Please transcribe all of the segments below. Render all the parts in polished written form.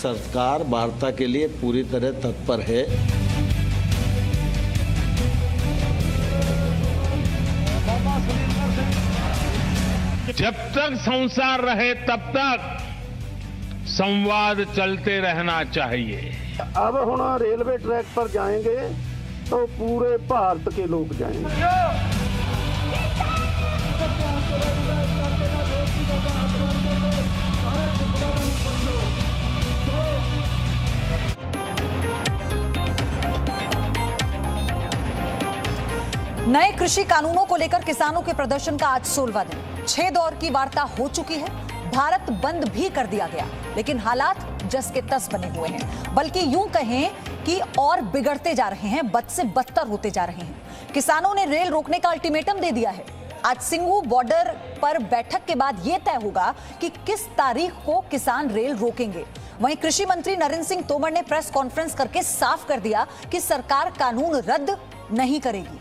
सरकार वार्ता के लिए पूरी तरह तत्पर है। जब तक संसार रहे तब तक संवाद चलते रहना चाहिए। अब हम रेलवे ट्रैक पर जाएंगे तो पूरे भारत के लोग जाएंगे। नए कृषि कानूनों को लेकर किसानों के प्रदर्शन का आज 16वां दिन। 6 दौर की वार्ता हो चुकी है। भारत बंद भी कर दिया गया, लेकिन हालात जस के तस बने हुए हैं, बल्कि यूं कहें कि और बिगड़ते जा रहे हैं, बद से बदतर होते जा रहे हैं। किसानों ने रेल रोकने का अल्टीमेटम दे दिया है। आज सिंघू बॉर्डर पर बैठक के बाद यह तय होगा कि किस तारीख को किसान रेल रोकेंगे। वहीं कृषि मंत्री नरेंद्र सिंह तोमर ने प्रेस कॉन्फ्रेंस करके साफ कर दिया कि सरकार कानून रद्द नहीं करेगी।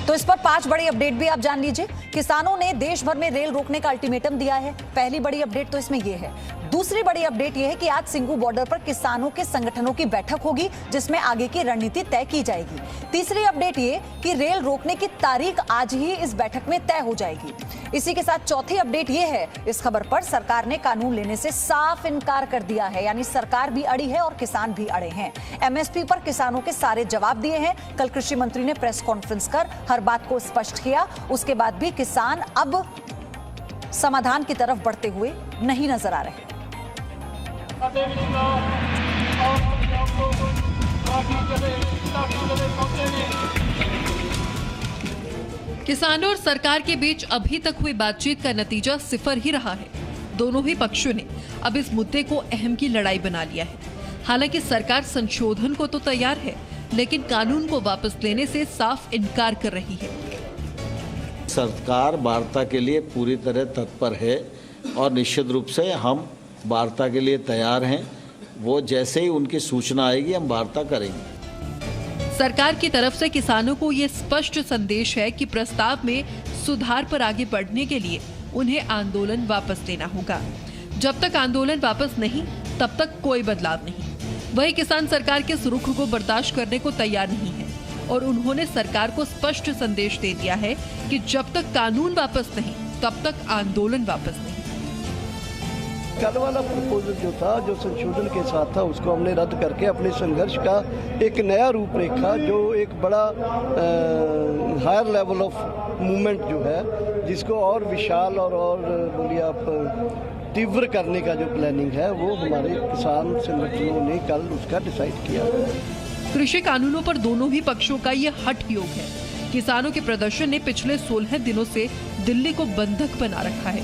तो इस पर 5 बड़ी अपडेट भी आप जान लीजिए। किसानों ने देश भर में रेल रोकने का अल्टीमेटम दिया है। पहली बड़ी अपडेट तो इसमें यह है। दूसरी बड़ी अपडेट यह है कि आज सिंघू बॉर्डर पर किसानों के संगठनों की बैठक होगी, जिसमें आगे की रणनीति तय की जाएगी। तीसरी अपडेट ये कि रेल रोकने की तारीख आज ही इस बैठक में तय हो जाएगी। इसी के साथ चौथी अपडेट यह है, इस खबर पर सरकार ने कानून लेने से साफ इनकार कर दिया है, यानी सरकार भी अड़ी है और किसान भी अड़े हैं। एमएसपी पर किसानों के सारे जवाब दिए हैं। कल कृषि मंत्री ने प्रेस कॉन्फ्रेंस कर हर बात को स्पष्ट किया। उसके बाद भी किसान अब समाधान की तरफ बढ़ते हुए नहीं नजर आ रहे। किसानों और सरकार के बीच अभी तक हुई बातचीत का नतीजा सिफर ही रहा है। दोनों ही पक्षों ने अब इस मुद्दे को अहम की लड़ाई बना लिया है। हालांकि सरकार संशोधन को तो तैयार है, लेकिन कानून को वापस लेने से साफ इनकार कर रही है। सरकार वार्ता के लिए पूरी तरह तत्पर है और निश्चित रूप से हम वार्ता के लिए तैयार हैं। वो जैसे ही उनकी सूचना आएगी हम वार्ता करेंगे। सरकार की तरफ से किसानों को ये स्पष्ट संदेश है कि प्रस्ताव में सुधार पर आगे बढ़ने के लिए उन्हें आंदोलन वापस लेना होगा। जब तक आंदोलन वापस नहीं, तब तक कोई बदलाव नहीं। वही किसान सरकार के इस रुख को बर्दाश्त करने को तैयार नहीं है और उन्होंने सरकार को स्पष्ट संदेश दे दिया है कि जब तक कानून वापस नहीं, तब तक आंदोलन वापस नहीं। कल वाला प्रपोजल जो था, जो संशोधन के साथ था, उसको हमने रद्द करके अपने संघर्ष का एक नया रूपरेखा, जो एक बड़ा हायर लेवल ऑफ मूवमेंट जो है, जिसको और विशाल और बोलिए आप तीव्र करने का जो प्लानिंग है, वो हमारे किसान संगठनों ने कल उसका डिसाइड किया। कृषि कानूनों पर दोनों ही पक्षों का ये हठ योग है। किसानों के प्रदर्शन ने पिछले 16 दिनों से दिल्ली को बंधक बना रखा है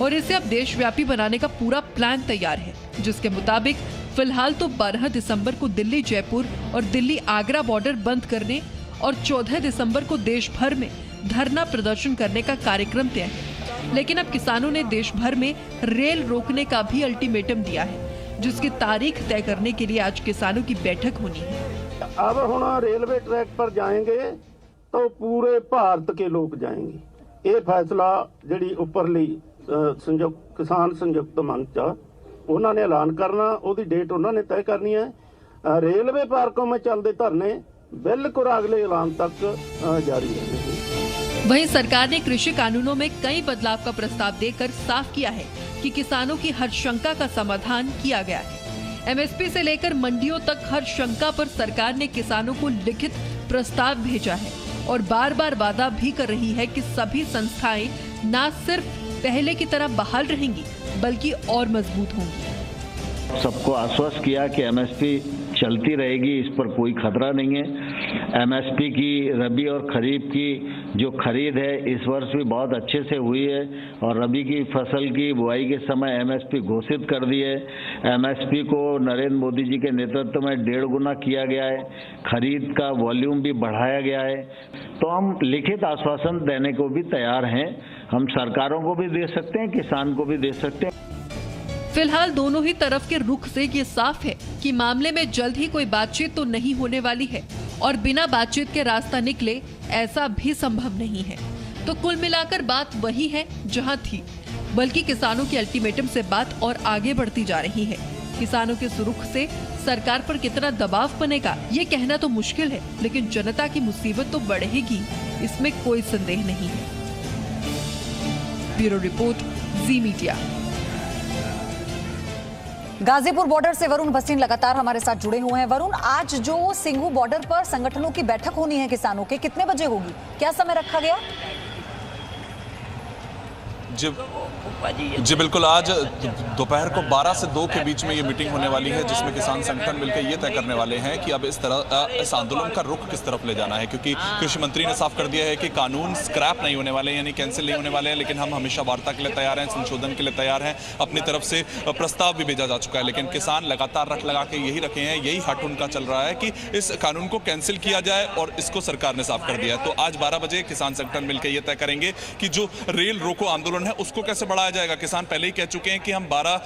और इसे अब देशव्यापी बनाने का पूरा प्लान तैयार है, जिसके मुताबिक फिलहाल तो 12 दिसंबर को दिल्ली जयपुर और दिल्ली आगरा बॉर्डर बंद करने और 14 दिसंबर को देश भर में धरना प्रदर्शन करने का कार्यक्रम तय है। लेकिन अब किसानों ने देश भर में रेल रोकने का भी अल्टीमेटम दिया है, जिसकी तारीख तय करने के लिए आज किसानों की बैठक होनी है। अब हम रेलवे ट्रैक पर जाएंगे तो पूरे भारत के लोग जाएंगे। ये फैसला जी उपरली किसान संयुक्त मंच उन्होंने ऐलान करना, उसकी डेट उन्होंने तय करनी है। रेलवे पार्कों में चलते धरने बिल्कुल अगले ऐलान तक जारी रहेंगे। वहीं सरकार ने कृषि कानूनों में कई बदलाव का प्रस्ताव देकर साफ किया है कि किसानों की हर शंका का समाधान किया गया है। एमएसपी से लेकर मंडियों तक हर शंका पर सरकार ने किसानों को लिखित प्रस्ताव भेजा है और बार बार वादा भी कर रही है कि सभी संस्थाएं न सिर्फ पहले की तरह बहाल रहेंगी, बल्कि और मजबूत होंगी। सबको आश्वस्त किया कि एमएसपी चलती रहेगी, इस पर कोई खतरा नहीं है। एमएसपी की रबी और खरीफ की जो खरीद है इस वर्ष भी बहुत अच्छे से हुई है और रबी की फसल की बुआई के समय एमएसपी घोषित कर दी है। एमएसपी को नरेंद्र मोदी जी के नेतृत्व में 1.5 गुना किया गया है। खरीद का वॉल्यूम भी बढ़ाया गया है। तो हम लिखित आश्वासन देने को भी तैयार हैं। हम सरकारों को भी दे सकते हैं, किसान को भी दे सकते हैं। फिलहाल दोनों ही तरफ के रुख से ये साफ है कि मामले में जल्द ही कोई बातचीत तो नहीं होने वाली है और बिना बातचीत के रास्ता निकले ऐसा भी संभव नहीं है। तो कुल मिलाकर बात वही है जहां थी, बल्कि किसानों के अल्टीमेटम से बात और आगे बढ़ती जा रही है। किसानों के सुरुख से सरकार पर कितना दबाव बनेगा ये कहना तो मुश्किल है, लेकिन जनता की मुसीबत तो बढ़ेगी, इसमें कोई संदेह नहीं है। ब्यूरो रिपोर्ट, जी मीडिया। गाजीपुर बॉर्डर से वरुण भसीन लगातार हमारे साथ जुड़े हुए हैं। वरुण, आज जो सिंघू बॉर्डर पर संगठनों की बैठक होनी है किसानों के, कितने बजे होगी, क्या समय रखा गया? जी बिल्कुल, आज दोपहर को 12 से 2 के बीच में ये मीटिंग होने वाली है, जिसमें किसान संगठन मिलकर ये तय करने वाले हैं कि अब इस आंदोलन का रुख किस तरफ ले जाना है। क्योंकि कृषि मंत्री ने साफ कर दिया है कि कानून स्क्रैप नहीं होने वाले, यानी कैंसिल नहीं होने वाले हैं, लेकिन हम हमेशा वार्ता के लिए तैयार हैं, संशोधन के लिए तैयार हैं। अपनी तरफ से प्रस्ताव भी भेजा जा चुका है, लेकिन किसान लगातार रट लगा के यही रखे हैं, यही हट उनका चल रहा है कि इस कानून को कैंसिल किया जाए, और इसको सरकार ने साफ कर दिया है। तो आज 12 बजे किसान संगठन मिलकर ये तय करेंगे कि जो रेल रोको आंदोलन है उसको कैसे बढ़ाया जाएगा। किसान पहले ही कह चुके हैं कि हम 12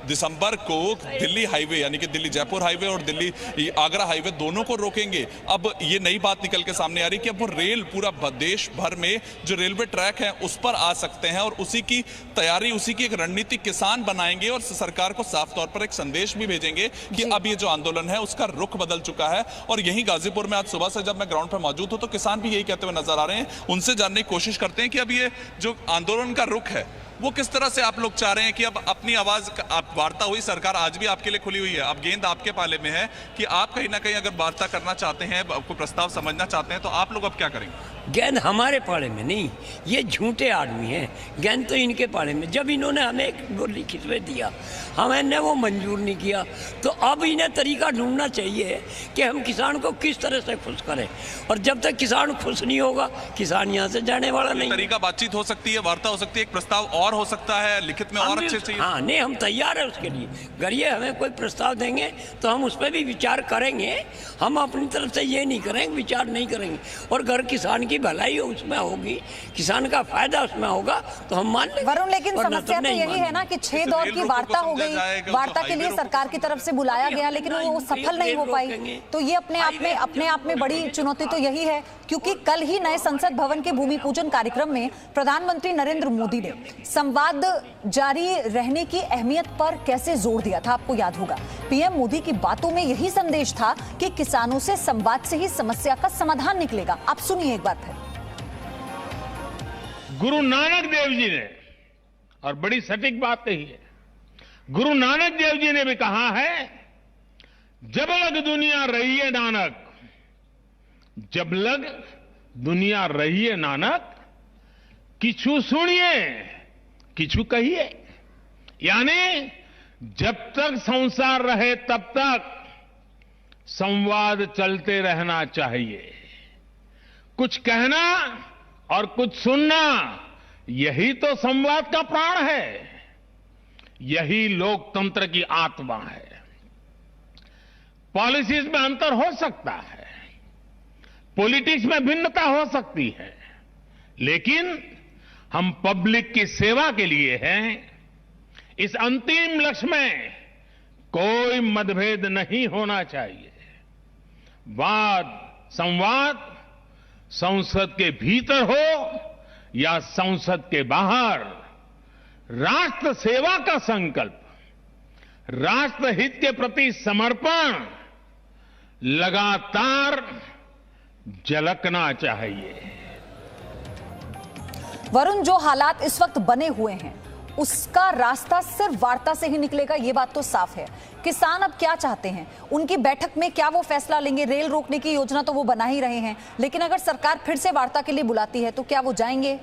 दिसंबर को दिल्ली हाईवे, यानी कि दिल्ली जयपुर हाईवे और दिल्ली आगरा हाईवे दोनों को रोकेंगे। अब ये नई बात निकल के सामने आ रही कि अब वो रेल पूरा देश भर में जो रेलवे ट्रैक है उस पर आ सकते हैं, और उसी की तैयारी, उसी की एक रणनीति किसान बनाएंगे और सरकार को साफ तौर पर एक संदेश भी भेजेंगे कि अब ये जो आंदोलन है उसका रुख बदल चुका है। और यही गाजीपुर में आज सुबह से जब मैं ग्राउंड पर मौजूद हूं तो किसान भी यही कहते हुए नजर आ रहे हैं। उनसे जानने की कोशिश करते हैं कि अब ये जो आंदोलन का रुख है वो किस तरह से आप लोग चाह रहे हैं कि अब अपनी आवाज, आप वार्ता हुई, सरकार आज भी आपके लिए खुली हुई है, अब गेंद आपके पाले में है कि आप कहीं ना कहीं अगर वार्ता करना चाहते हैं, आपको प्रस्ताव समझना चाहते हैं, तो आप लोग अब क्या करेंगे? गेंद हमारे पाले में नहीं, ये झूठे आदमी हैं, गेंद तो इनके पाले में। जब इन्होंने हमें एक गोली खिंचवे दिया, हमने वो मंजूर नहीं किया, तो अब इन्हें तरीका ढूंढना चाहिए कि हम किसान को किस तरह से खुश करें, और जब तक किसान खुश नहीं होगा किसान यहाँ से जाने वाला नहीं। तरीका बातचीत हो सकती है, वार्ता हो सकती है, एक प्रस्ताव और हो सकता है लिखित में और अच्छे से। हाँ नहीं, हम तैयार है उसके लिए। अगर ये हमें कोई प्रस्ताव देंगे तो हम उस पर भी विचार करेंगे। हम अपनी तरफ से ये नहीं करेंगे, विचार नहीं करेंगे, और अगर किसान की भलाई उसमें होगी, किसान का फायदा उसमें होगा तो हम मान लेंगे। वरुण, लेकिन समस्या तो यही है ना कि 6 दौर की वार्ता हो गई, वार्ता के लिए सरकार की तरफ से बुलाया गया, लेकिन वो सफल नहीं हो पाई। तो ये अपने आप में बड़ी चुनौती तो यही है, क्योंकि कल ही नए संसद भवन के भूमि पूजन कार्यक्रम में प्रधानमंत्री नरेंद्र मोदी ने संवाद जारी रहने की अहमियत पर कैसे जोर दिया था, आपको याद होगा। पीएम मोदी की बातों में यही संदेश था कि किसानों से संवाद से ही समस्या का समाधान निकलेगा। आप सुनिए एक बार फिर। गुरु नानक देव जी ने, और बड़ी सटीक बात कही है, गुरु नानक देव जी ने भी कहा है, जब लग दुनिया रही है नानक, जब लग दुनिया रही है नानक, किछु सुनिए किछु कहिए। यानी जब तक संसार रहे तब तक संवाद चलते रहना चाहिए। कुछ कहना और कुछ सुनना, यही तो संवाद का प्राण है, यही लोकतंत्र की आत्मा है। पॉलिसीज में अंतर हो सकता है, पॉलिटिक्स में भिन्नता हो सकती है, लेकिन हम पब्लिक की सेवा के लिए हैं। इस अंतिम लक्ष्य में कोई मतभेद नहीं होना चाहिए। वाद संवाद संसद के भीतर हो या संसद के बाहर, राष्ट्र सेवा का संकल्प, राष्ट्रहित के प्रति समर्पण लगातार झलकना चाहिए। वरुण, जो हालात इस वक्त बने हुए हैं उसका रास्ता सिर्फ वार्ता से ही निकलेगा, ये बात तो साफ है। किसान अब क्या चाहते हैं, उनकी बैठक में क्या वो फैसला लेंगे? रेल रोकने की योजना तो वो बना ही रहे हैं, लेकिन अगर सरकार फिर से वार्ता के लिए बुलाती है तो क्या वो जाएंगे?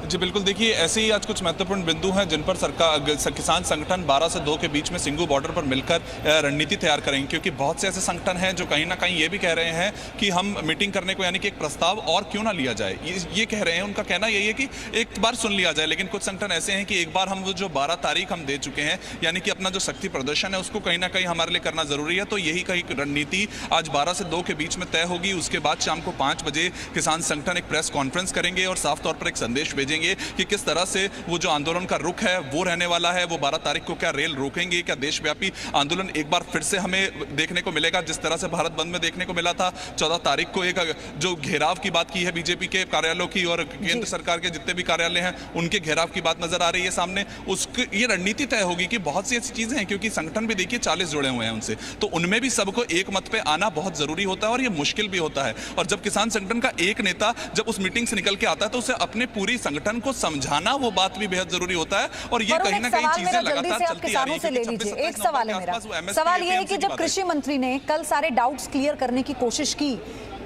जी बिल्कुल, देखिए ऐसे ही आज कुछ महत्वपूर्ण बिंदु हैं जिन पर सरकार, किसान संगठन 12 से 2 के बीच में सिंघू बॉर्डर पर मिलकर रणनीति तैयार करेंगे। क्योंकि बहुत से ऐसे संगठन हैं जो कहीं ना कहीं ये भी कह रहे हैं कि हम मीटिंग करने को, यानी कि एक प्रस्ताव और क्यों ना लिया जाए, ये कह रहे हैं। उनका कहना यही है कि एक बार सुन लिया जाए, लेकिन कुछ संगठन ऐसे हैं कि एक बार हम वो जो 12 तारीख हम दे चुके हैं, यानी कि अपना जो शक्ति प्रदर्शन है उसको कहीं ना कहीं हमारे लिए करना जरूरी है। तो यही कहीं रणनीति आज 12 से 2 के बीच में तय होगी। उसके बाद शाम को 5 बजे किसान संगठन एक प्रेस कॉन्फ्रेंस करेंगे और साफ तौर पर एक संदेश भेजेंगे जाएंगे कि किस तरह से वो जो आंदोलन का रुख है वो रहने वाला है। वो 12 तारीख को क्या रेल रोकेंगे, क्या देशव्यापी आंदोलन एक बार फिर से हमें देखने को मिलेगा जिस तरह से भारत बंद में देखने को मिला था। 14 तारीख को एक जो घेराव की बात की है बीजेपी के कार्यालयों की और केंद्र सरकार के जितने भी कार्यालय हैं उनके घेराव की बात नजर आ रही है सामने। उसकी ये रणनीति तय होगी कि बहुत सी ऐसी चीजें हैं, क्योंकि संगठन भी देखिए 40 जुड़े हुए हैं उनसे, तो उनमें भी सबको एक मत पे आना बहुत जरूरी होता है और ये मुश्किल भी होता है। और जब किसान संगठन का एक नेता जब उस मीटिंग से निकल के आता है तो उसे अपने पूरी संगठन को समझाना वो बात भी बेहद जरूरी होता है। और ये कहीं ना कहीं चीजें लगातार चलती आ रही है। एक सवाल है मेरा, सवाल ये है कि जब कृषि मंत्री ने कल सारे डाउट्स क्लियर करने की कोशिश की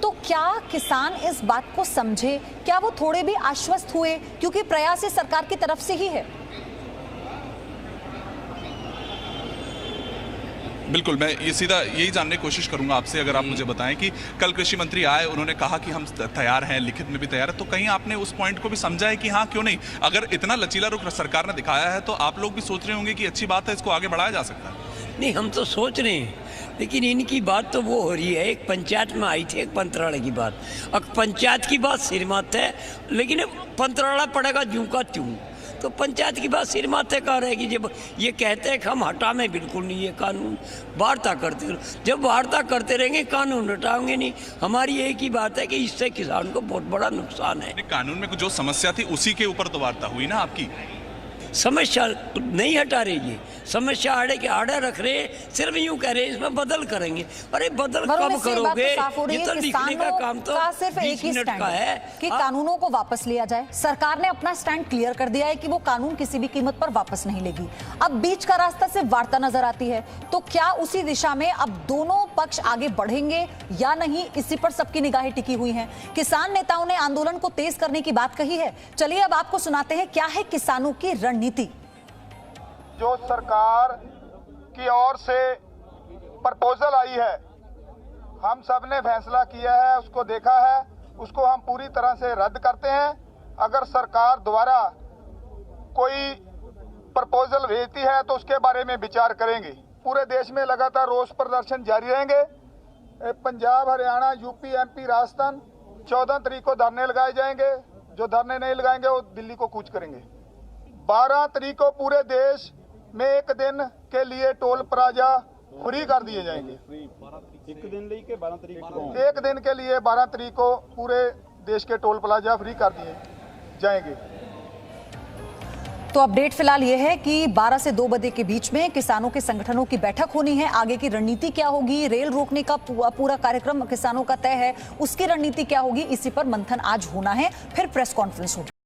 तो क्या किसान इस बात को समझे, क्या वो थोड़े भी आश्वस्त हुए, क्योंकि प्रयास इस सरकार की तरफ से ही है? बिल्कुल, मैं ये सीधा यही जानने की कोशिश करूंगा आपसे, अगर आप मुझे बताएं कि कल कृषि मंत्री आए, उन्होंने कहा कि हम तैयार हैं, लिखित में भी तैयार है, तो कहीं आपने उस पॉइंट को भी समझा है कि हाँ क्यों नहीं, अगर इतना लचीला रुख सरकार ने दिखाया है तो आप लोग भी सोच रहे होंगे कि अच्छी बात है, इसको आगे बढ़ाया जा सकता है? नहीं, हम तो सोच रहे हैं, लेकिन इनकी बात तो वो हो रही है, एक पंचायत में आई थी एक पंतराड़े की बात, अब पंचायत की बात सिर माथे है, लेकिन पंतराड़ा पड़ेगा जूं का त्यों, तो पंचायत की बात सिर माथे का रहेगी। जब ये कहते हैं कि हम हटा में बिल्कुल नहीं, ये कानून वार्ता करते रहो, जब वार्ता करते रहेंगे कानून हटाओगे नहीं। हमारी एक ही बात है कि इससे किसान को बहुत बड़ा नुकसान है। कानून में जो समस्या थी उसी के ऊपर तो वार्ता हुई ना आपकी। समस्या नहीं हटा रही है, समस्या आड़े के आड़े रख रहे, सिर्फ यूं कह रहे इसमें बदल करेंगे। अरे बदल कब करोगे? ये तो लिखने का काम तो सिर्फ एक ही स्टैंड है कि कानूनों को वापस लिया जाए। सरकार ने अपना स्टैंड क्लियर कर दिया है कि वो कानून किसी भी कीमत पर वापस नहीं लेगी। अब बीच का रास्ता सिर्फ वार्ता नजर आती है, तो क्या उसी दिशा में अब दोनों पक्ष आगे बढ़ेंगे या नहीं, इसी पर सबकी निगाहें टिकी हुई हैं। किसान नेताओं ने आंदोलन को तेज करने की बात कही है। चलिए अब आपको सुनाते हैं क्या है किसानों की रणनीति। जो सरकार की ओर से प्रपोजल आई है, हम सब ने फैसला किया है, उसको देखा है, उसको हम पूरी तरह से रद्द करते हैं। अगर सरकार द्वारा कोई प्रपोजल भेजती है तो उसके बारे में विचार करेंगे। पूरे देश में लगातार रोष प्रदर्शन जारी रहेंगे। पंजाब, हरियाणा, यूपी, एमपी, राजस्थान 14 तारीख को धरने लगाए जाएंगे। जो धरने नहीं लगाएंगे वो दिल्ली को कूच करेंगे। 12 तारीख को पूरे देश में एक दिन के लिए टोल प्लाजा फ्री कर दिए जाएंगे। एक दिन के लिए 12 तारीख को पूरे देश के टोल प्लाजा फ्री कर दिए जाएंगे। तो अपडेट फिलहाल ये है कि 12 से 2 बजे के बीच में किसानों के संगठनों की बैठक होनी है। आगे की रणनीति क्या होगी, रेल रोकने का पूरा कार्यक्रम किसानों का तय है, उसकी रणनीति क्या होगी, इसी पर मंथन आज होना है, फिर प्रेस कॉन्फ्रेंस होगी।